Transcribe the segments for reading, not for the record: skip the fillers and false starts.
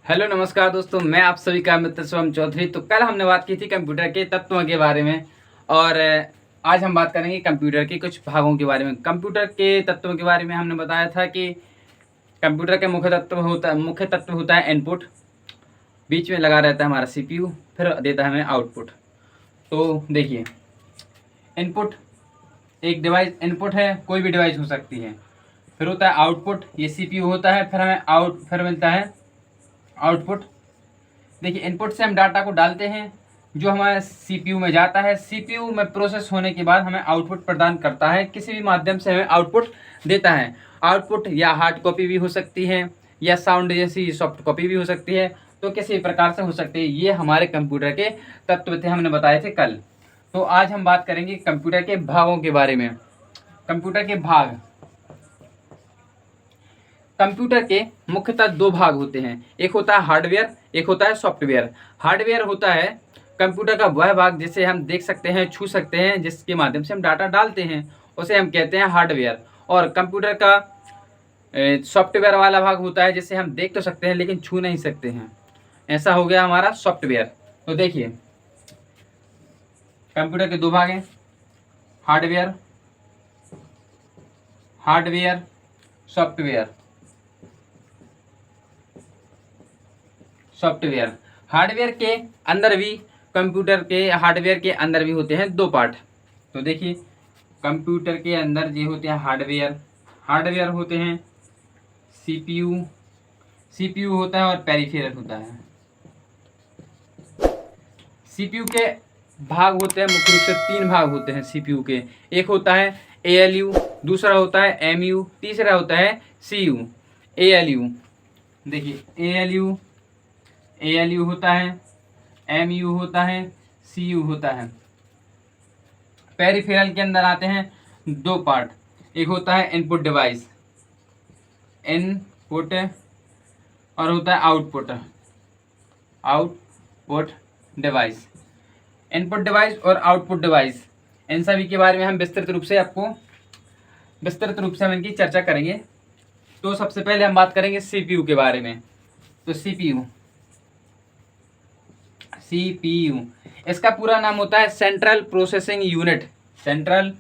Hello नमस्कार दोस्तों, मैं आप सभी का मित्र शिवम चौधरी। तो कल हमने बात की थी कंप्यूटर के तत्वों के बारे में और आज हम बात करेंगे कंप्यूटर के कुछ भागों के बारे में। कंप्यूटर के तत्वों के बारे में हमने बताया था कि कंप्यूटर के मुख्य तत्व होता है इनपुट, बीच में लगा रहता है हमारा सीपीयू, फिर देता है हमें आउटपुट। तो देखिए, इनपुट एक डिवाइस इनपुट है, कोई भी डिवाइस हो सकती है। फिर होता है आउटपुट, ये सीपीयू होता है, फिर हमें फिर मिलता है आउटपुट। देखिए, इनपुट से हम डाटा को डालते हैं जो हमारे सीपीयू में जाता है। सीपीयू में प्रोसेस होने के बाद हमें आउटपुट प्रदान करता है, किसी भी माध्यम से हमें आउटपुट देता है। आउटपुट या हार्ड कॉपी भी हो सकती है या साउंड जैसी सॉफ्ट कॉपी भी हो सकती है, तो किसी भी प्रकार से हो सकती है। ये हमारे कंप्यूटर के तत्व थे, हमने बताए थे कल। तो आज हम बात करेंगे कंप्यूटर के भागों के बारे में। कंप्यूटर के भाग, कंप्यूटर के मुख्यतः दो भाग होते हैं, एक होता है हार्डवेयर, एक होता है सॉफ्टवेयर। हार्डवेयर होता है कंप्यूटर का वह भाग जिसे हम देख सकते हैं, छू सकते हैं, जिसके माध्यम से हम डाटा डालते हैं, उसे हम कहते हैं हार्डवेयर। और कंप्यूटर का सॉफ्टवेयर वाला भाग होता है जिसे हम देख तो सकते हैं लेकिन छू नहीं सकते हैं, ऐसा हो गया हमारा सॉफ्टवेयर। तो देखिए, कंप्यूटर के दो भाग हैं, hardware hardware software. Software hardware के अंदर भी, कंप्यूटर के हार्डवेयर के अंदर भी होते हैं दो पार्ट। तो देखिए, कंप्यूटर के अंदर ये होते हैं हार्डवेयर होते हैं सीपीयू होता है और पेरिफेरल होता है। सीपीयू के भाग होते हैं, मुख्य रूप से तीन भाग होते हैं सीपीयू के। एक होता है एएलयू, दूसरा होता है एमयू, तीसरा होता है सीयू। एएलयू, देखिए एएलयू होता है, एमयू होता है, सीयू होता है। पेरिफेरल के अंदर आते हैं दो पार्ट, एक होता है इनपुट डिवाइस, इनपुट, और होता है आउटपुट डिवाइस। इनपुट डिवाइस और आउटपुट डिवाइस, इन सभी के बारे में हम विस्तृत रूप से हम इनकी चर्चा करेंगे। तो सबसे पहले हम बात करेंगे सीपीयू के बारे में। तो सीपीयू इसका पूरा नाम होता है central processing unit. Central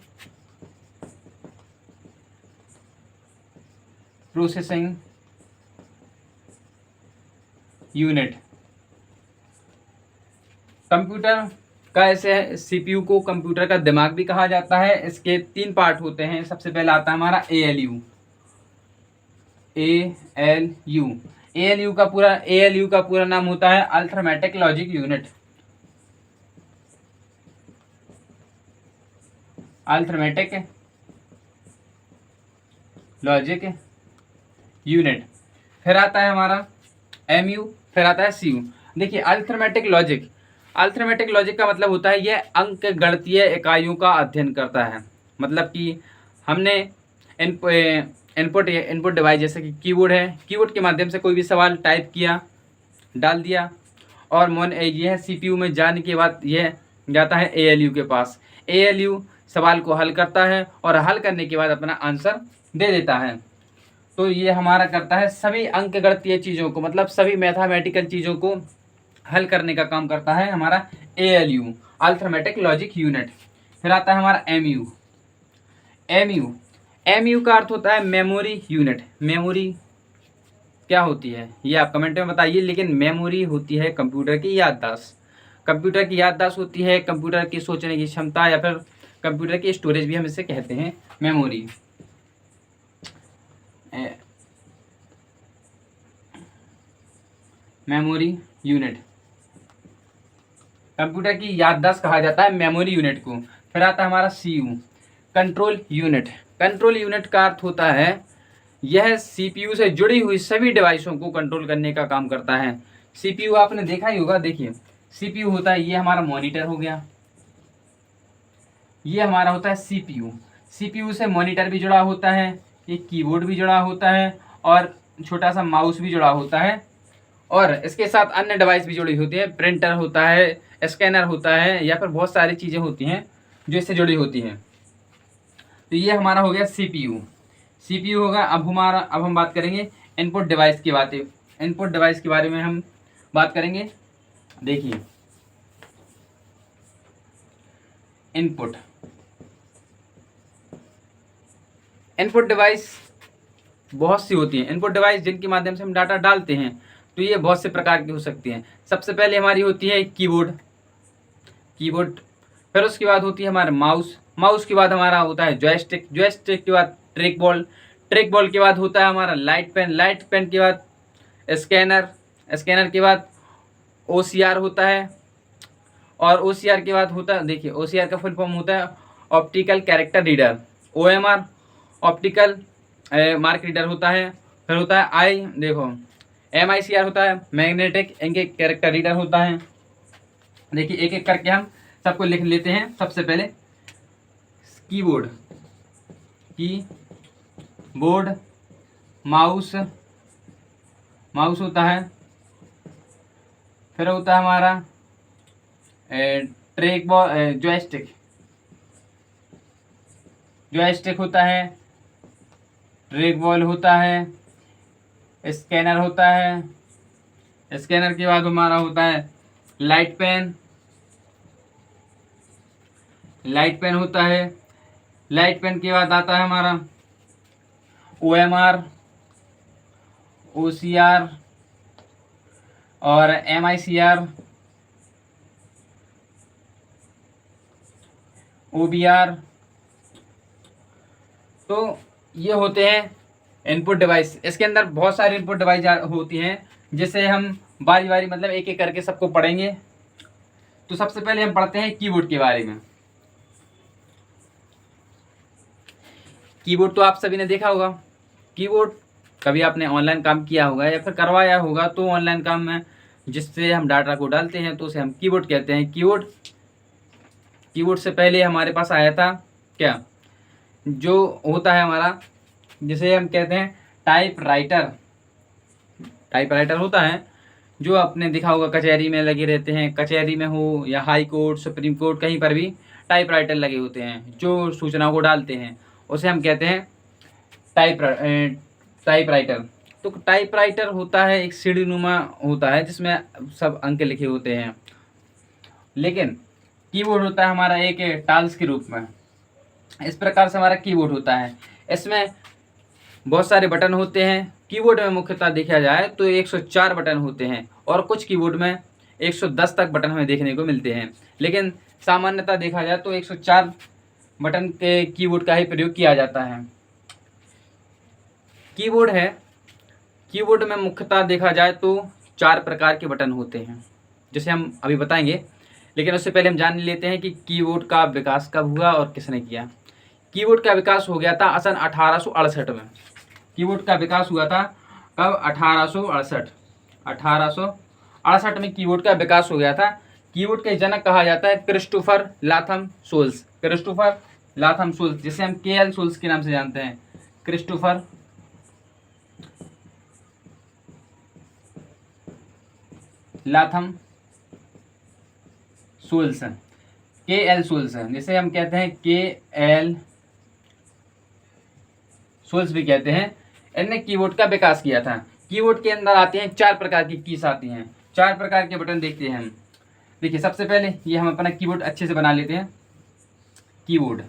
processing unit. Computer का ऐसे सीपीयू को कंप्यूटर का दिमाग भी कहा जाता है। इसके तीन पार्ट होते हैं। सबसे पहला आता है हमारा एएलयू। एएलयू का पूरा नाम होता है arithmetic logic unit. Arithmetic logic unit. फिर आता है हमारा एमयू, फिर आता है सीयू। देखिए, अरिथमेटिक लॉजिक का मतलब होता है यह अंक गणितीय इकाइयों का अध्ययन करता है। मतलब कि हमने इनपुट डिवाइस जैसे कि कीबोर्ड है, कीबोर्ड के माध्यम से कोई भी सवाल टाइप किया, डाल दिया, और यह सीपीयू में जाने के बाद यह जाता है एएलयू के पास। एएलयू सवाल को हल करता है और हल करने के बाद अपना आंसर दे देता है। तो ये हमारा करता है सभी अंकगणितीय चीज़ों को, मतलब सभी मैथमेटिकल चीज़ों को हल करने का काम करता है हमारा एएलयू, अरिथमेटिक लॉजिक यूनिट। फिर आता है हमारा एमयू का अर्थ होता है मेमोरी यूनिट। मेमोरी क्या होती है ये आप कमेंट में बताइए, लेकिन मेमोरी होती है कंप्यूटर की याददाश्त। कंप्यूटर की याददाश्त होती है कंप्यूटर की सोचने की क्षमता, या फिर कंप्यूटर की स्टोरेज भी हम इसे कहते हैं मेमोरी। मेमोरी यूनिट, कंप्यूटर की याददाश्त कहा जाता है मेमोरी यूनिट को। फिर आता है हमारा CU, control unit. Control unit का अर्थ होता है यह सीपीयू से जुड़ी हुई सभी डिवाइसों को कंट्रोल करने का काम करता है। सीपीयू आपने देखा ही होगा। देखिए, सीपीयू होता है, ये हमारा मॉनिटर हो गया, ये हमारा होता है सीपीयू। सीपीयू से मॉनिटर भी जुड़ा होता है, एक कीबोर्ड भी जुड़ा होता है, और छोटा सा माउस भी जुड़ा होता है, और इसके साथ अन्य डिवाइस भी जुड़ी होती है। प्रिंटर होता है, स्कैनर होता है, या फिर बहुत सारी चीज़ें होती हैं जो इससे जुड़ी होती हैं। तो ये हमारा हो गया सीपीयू होगा। अब हम बात करेंगे इनपुट डिवाइस की बातें। इनपुट डिवाइस के बारे में हम बात करेंगे। देखिए, इनपुट डिवाइस बहुत सी होती हैं। इनपुट डिवाइस जिनके माध्यम से हम डाटा डालते हैं, तो ये बहुत से प्रकार की हो सकती हैं। सबसे पहले हमारी होती है कीबोर्ड, फिर उसके बाद होती है हमारा माउस के बाद हमारा होता है जॉयस्टिक के बाद ट्रैक बॉल के बाद होता है हमारा लाइट पेन के बाद स्कैनर के बाद OCR होता है, और OCR के बाद होता है, देखिए OCR का फुल फॉर्म होता है optical character reader. OMR optical mark reader होता है। फिर होता है MICR होता है मैग्नेटिक इंक कैरेक्टर रीडर होता है। देखिए एक एक करके हम सबको लिख लेते हैं। सबसे पहले कीबोर्ड, माउस होता है। फिर होता है हमारा ट्रैक बॉल, जॉयस्टिक होता है, ट्रैक बॉल होता है, स्कैनर होता है। स्कैनर के बाद हमारा होता है लाइट पेन होता है। लाइट पेन के बाद आता है हमारा OMR, OCR और MICR, OBR। तो ये होते हैं इनपुट डिवाइस। इसके अंदर बहुत सारी इनपुट डिवाइस होती हैं, जिसे हम बारी बारी मतलब एक एक करके सबको पढ़ेंगे। तो सबसे पहले हम पढ़ते हैं कीबोर्ड के बारे में। कीबोर्ड तो आप सभी ने देखा होगा। कीबोर्ड कभी आपने ऑनलाइन काम किया होगा या फिर करवाया होगा, तो ऑनलाइन काम में जिससे हम डाटा को डालते हैं तो उसे हम कीबोर्ड कहते हैं। कीबोर्ड से पहले हमारे पास आया था क्या, जो होता है हमारा, जिसे हम कहते हैं टाइपराइटर होता है, जो आपने देखा होगा कचहरी में लगे रहते हैं। कचहरी में हो या हाई कोर्ट, सुप्रीम कोर्ट, कहीं पर भी टाइपराइटर लगे होते हैं जो सूचनाओं को डालते हैं, उसे हम कहते हैं टाइपराइटर। तो टाइपराइटर होता है एक सीढ़ीनुमा होता है जिसमें सब अंक लिखे होते हैं। लेकिन कीबोर्ड होता है हमारा एक टाइल्स के रूप में। इस प्रकार से हमारा कीबोर्ड होता है। इसमें बहुत सारे बटन होते हैं। कीबोर्ड में मुख्यतः देखा जाए तो 104 बटन होते हैं, और कुछ कीबोर्ड में 110 तक बटन हमें देखने को मिलते हैं। लेकिन सामान्यतः देखा जाए तो 104 बटन के कीबोर्ड का ही प्रयोग किया जाता है। कीबोर्ड में मुख्यतः देखा जाए तो 4 प्रकार के बटन होते हैं, जिसे हम अभी बताएंगे। लेकिन उससे पहले हम जान लेते हैं कि कीबोर्ड का विकास कब हुआ और किसने किया। कीबोर्ड का विकास हो गया था सन 1868 में। कीबोर्ड का विकास हुआ था कब, 1868 में कीबोर्ड का विकास हो गया था। कीबोर्ड के जनक कहा जाता है क्रिस्टोफर लाथम सोल्स, जिसे हम KL सोल्स के नाम से जानते हैं। Christopher Latham Sholes, KL Sholes, जिसे हम कहते हैं KL सोल्स भी कहते हैं। इनने कीबोर्ड का विकास किया था। कीबोर्ड के अंदर आते हैं 4 प्रकार की कीज आती हैं, 4 प्रकार के बटन देखते हैं हम। देखिए सबसे पहले ये हम अपना कीबोर्ड अच्छे से बना लेते हैं। कीबोर्ड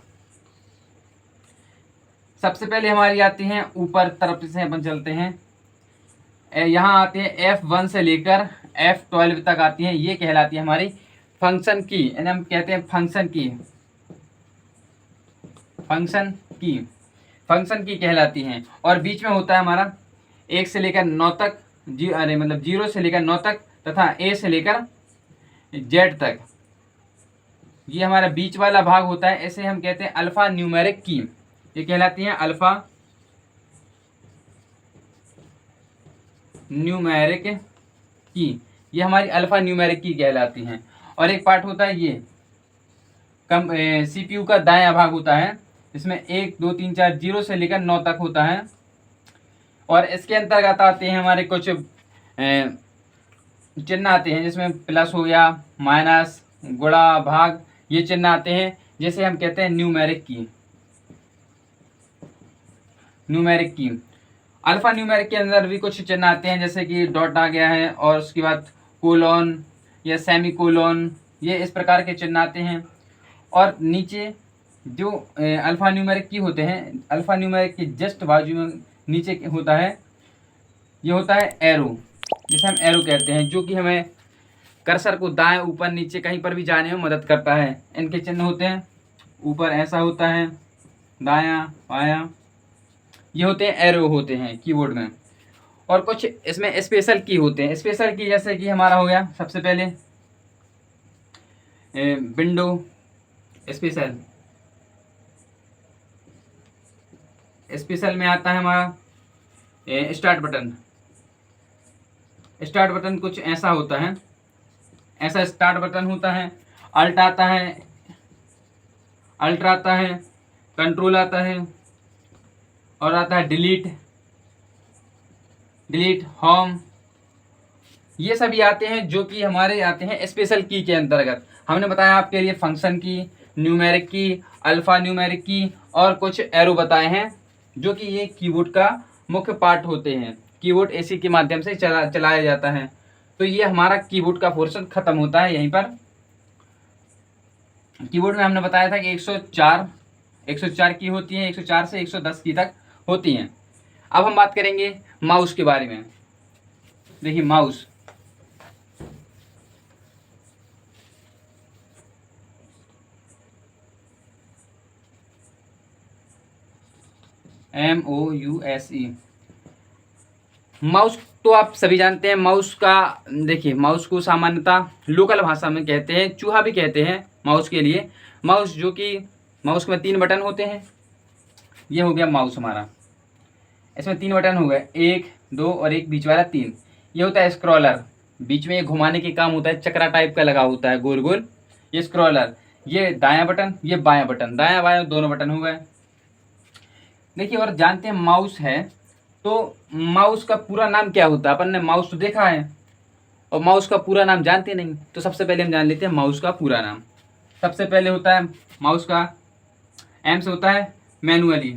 सबसे पहले हमारी आती हैं ऊपर तरफ से अपन चलते हैं, यहाँ आते हैं F1 से लेकर F12 तक आती हैं। ये कहलाती है हमारी फंक्शन की, इन्हें हम कहते हैं फंक्शन की कहलाती हैं। और बीच में होता है हमारा 1 से लेकर 9 तक, 0 से लेकर 9 तक, तथा A से लेकर Z तक। ये हमारा बीच वाला भाग होता है, इसे हम कहते हैं अल्फा न्यूमेरिक की। ये कहलाती हैं अल्फा न्यूमेरिक की, ये हमारी अल्फा न्यूमेरिक की कहलाती हैं। और एक पार्ट होता है ये CPU का दायां भाग होता है, इसमें 1 2 3 4 0 से लेकर 9 तक होता है। और इसके अंतर्गत आते हैं हमारे कुछ चिन्ह आते हैं, जिसमें प्लस हो गया, माइनस, गुणा, भाग, ये चिन्ह आते हैं, जिसे हम कहते हैं न्यूमेरिक की। अल्फा न्यूमेरिक के अंदर भी कुछ चिन्ह आते हैं, जैसे कि डॉट आ गया है और उसके बाद कोलोन या सेमी कोलोन, ये इस प्रकार के चिन्ह आते हैं। और नीचे जो अल्फा न्यूमेरिक की होते हैं, अल्फा न्यूमेरिक के जस्ट बाजू में नीचे होता है, ये होता है एरो, जिसे हम एरो कहते हैं, जो कि हमें कर्सर को दाएं ऊपर नीचे कहीं पर भी जाने में मदद करता है। इनके चिन्ह होते हैं, ऊपर ऐसा होता है, दायां बायां, ये होते हैं एरो होते हैं कीबोर्ड में। और कुछ इसमें स्पेशल की होते हैं। स्पेशल की जैसे कि हमारा हो गया सबसे पहले विंडो स्पेशल, स्पेशल में आता है हमारा स्टार्ट बटन। स्टार्ट बटन कुछ ऐसा होता है, ऐसा स्टार्ट बटन होता है। अल्ट आता है, अल्ट आता है, कंट्रोल आता है, और आता है डिलीट, डिलीट, होम, ये सभी आते हैं जो कि हमारे आते हैं स्पेशल की के अंतर्गत। हमने बताया आपके लिए फंक्शन की, न्यूमेरिक की, अल्फा न्यूमेरिक की और कुछ एरो बताए हैं, जो कि ये कीबोर्ड का मुख्य पार्ट होते हैं। कीबोर्ड एसी के माध्यम से चलाया जाता है। तो ये हमारा कीबोर्ड का पोर्शन खत्म होता है यहीं पर। कीबोर्ड में हमने बताया था कि 104 की होती है, 104 से 110 की तक होती हैं। अब हम बात करेंगे माउस के बारे में। देखिए माउस, MOUSE, माउस तो आप सभी जानते हैं। माउस का देखिए, माउस को सामान्यतः लोकल भाषा में कहते हैं चूहा भी कहते हैं माउस के लिए। माउस जो कि माउस में 3 बटन होते हैं। ये हो गया माउस हमारा, इसमें 3 बटन हो गए, 1 2 और एक बीच वाला 3। ये होता है स्क्रॉलर, बीच में ये घुमाने के काम होता है, चक्रा टाइप का लगा होता है गोल गोल, ये स्क्रॉलर। ये दायां बटन, ये बायां बटन, दायां बायां दोनों बटन हो गए। देखिए और जानते हैं माउस है तो माउस का पूरा नाम क्या होता है। अपन ने माउस तो देखा है और माउस का पूरा नाम जानते नहीं। तो सबसे पहले हम जान लेते हैं माउस का पूरा नाम। सबसे पहले होता है माउस का एम से होता है मैनुअली,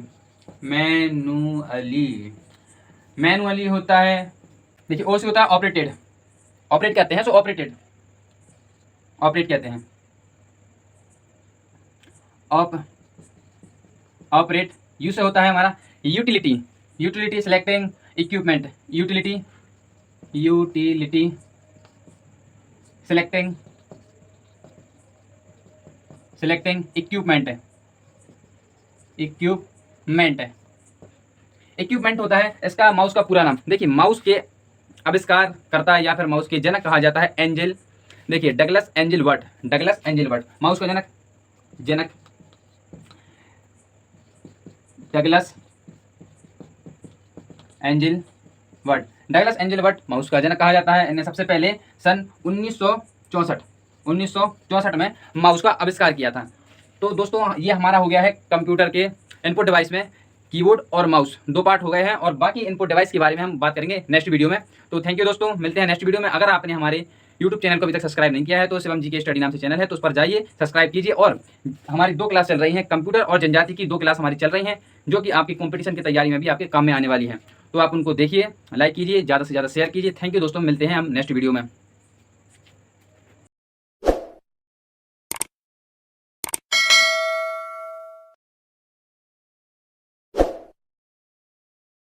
मैनुअली होता है। देखिए ओ से होता है ऑपरेटेड, ऑपरेट कहते हैं, सो ऑपरेटेड, ऑपरेट कहते हैं। ऑपरेट। यू से होता है हमारा utility, utility selecting equipment, utility selecting equipment होता है इसका माउस का पूरा नाम। देखिए माउस के आविष्कार करता है या फिर माउस के जनक कहा जाता है एंजल। देखिए Douglas Engelbart, Douglas Engelbart mouse का जनक Douglas Engelbart, Douglas Engelbart mouse का जनक कहा जाता है। इन्हें सबसे पहले सन 1964 में माउस का आविष्कार किया था। तो दोस्तों ये हमारा हो गया है कंप्यूटर के इनपुट डिवाइस में कीबोर्ड और माउस, 2 पार्ट हो गए हैं और बाकी इनपुट डिवाइस के बारे में हम बात करेंगे नेक्स्ट वीडियो में। तो थैंक यू दोस्तों, मिलते हैं नेक्स्ट वीडियो में। अगर आपने हमारे यूट्यूब चैनल को अभी तक सब्सक्राइब नहीं किया है तो शिवम जी के स्टडी नाम से चैनल है, तो उस पर जाइए, सब्सक्राइब कीजिए। और हमारी 2 क्लास चल रही हैं, कंप्यूटर और जनजाति की 2 क्लास हमारी चल रही हैं, जो कि आपकी कंपटीशन की तैयारी में भी आपके काम में आने वाली हैं। तो आप उनको देखिए, लाइक कीजिए, ज़्यादा से ज़्यादा शेयर कीजिए। थैंक यू दोस्तों, मिलते हैं हम नेक्स्ट वीडियो में।